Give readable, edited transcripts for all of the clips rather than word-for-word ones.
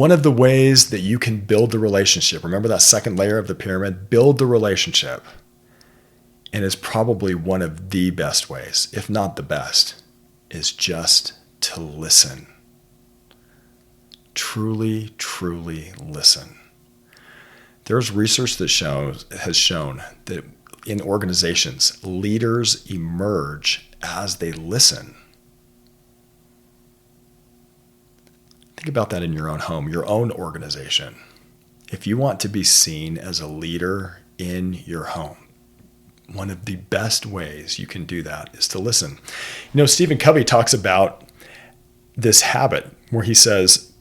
One of the ways that you can build the relationship, remember that second layer of the pyramid, build the relationship, and it's probably one of the best ways, if not the best, is just to listen. Truly, truly listen. There's research that has shown that in organizations, leaders emerge as they listen. Think about that in your own home, your own organization. If you want to be seen as a leader in your home, one of the best ways you can do that is to listen. Stephen Covey talks about this habit where he says,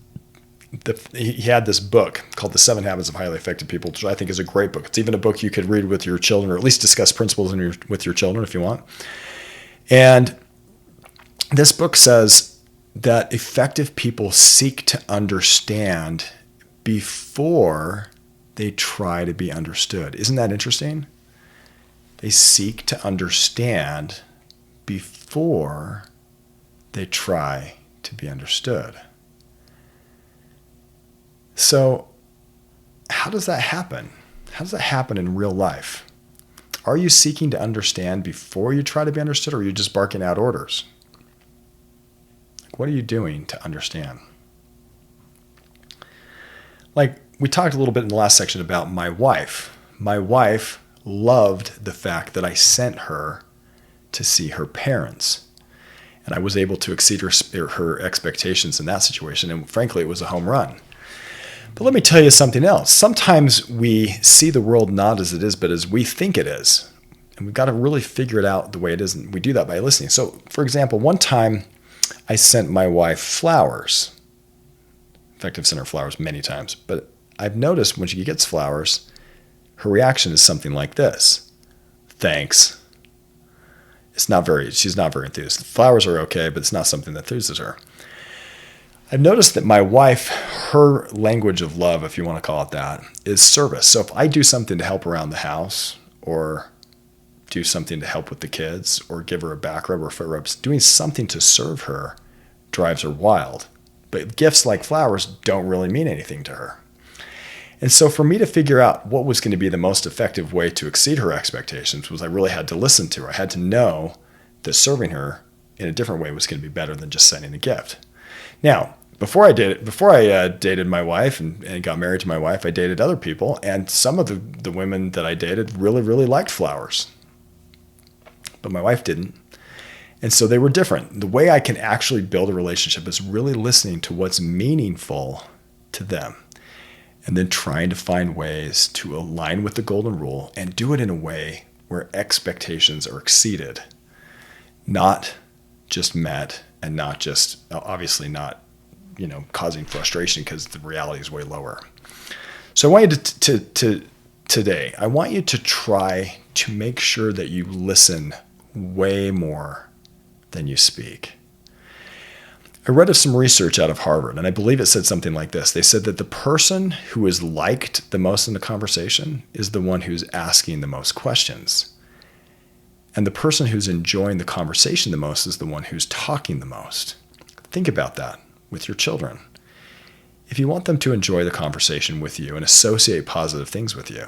he had this book called The 7 Habits of Highly Effective People, which I think is a great book. It's even a book you could read with your children, or at least discuss principles with your children if you want. And this book says that effective people seek to understand before they try to be understood. Isn't that interesting? They seek to understand before they try to be understood. So how does that happen? How does that happen in real life? Are you seeking to understand before you try to be understood, or are you just barking out orders? What are you doing to understand? Like we talked a little bit in the last section about my wife. My wife loved the fact that I sent her to see her parents. And I was able to exceed her expectations in that situation. And frankly, it was a home run. But let me tell you something else. Sometimes we see the world not as it is, but as we think it is. And we've got to really figure it out the way it is. And we do that by listening. So, for example, one time I sent my wife flowers. In fact, I've sent her flowers many times. But I've noticed when she gets flowers, her reaction is something like this. Thanks. She's not very enthused. The flowers are okay, but it's not something that enthuses her. I've noticed that my wife, her language of love, if you want to call it that, is service. So if I do something to help around the house, or do something to help with the kids, or give her a back rub or foot rubs, doing something to serve her drives her wild. But gifts like flowers don't really mean anything to her. And so for me to figure out what was going to be the most effective way to exceed her expectations was I really had to listen to her. I had to know that serving her in a different way was going to be better than just sending a gift. Now, before I dated my wife and got married to my wife, I dated other people, and some of the women that I dated really, really liked flowers. But my wife didn't. And so they were different. The way I can actually build a relationship is really listening to what's meaningful to them, and then trying to find ways to align with the golden rule and do it in a way where expectations are exceeded, not just met, and not just, obviously not, causing frustration because the reality is way lower. So I want you to today, I want you to try to make sure that you listen way more than you speak. I read of some research out of Harvard, and I believe it said something like this. They said that the person who is liked the most in the conversation is the one who's asking the most questions. And the person who's enjoying the conversation the most is the one who's talking the most. Think about that with your children. If you want them to enjoy the conversation with you and associate positive things with you,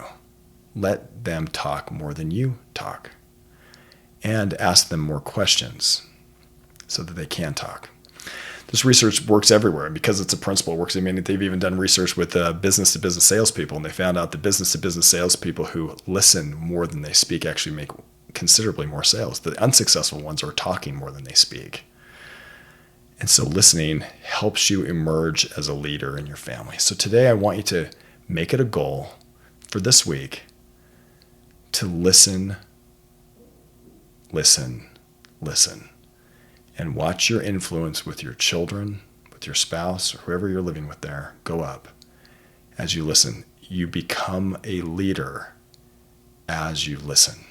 let them talk more than you talk, and ask them more questions so that they can talk. This research works everywhere, and because it's a principle, it works. I mean, they've even done research with business-to-business salespeople, and they found out that business-to-business salespeople who listen more than they speak actually make considerably more sales. The unsuccessful ones are talking more than they speak. And so listening helps you emerge as a leader in your family. So today I want you to make it a goal for this week to listen, listen, listen. And watch your influence with your children, with your spouse, or whoever you're living with there, go up as you listen. You become a leader as you listen.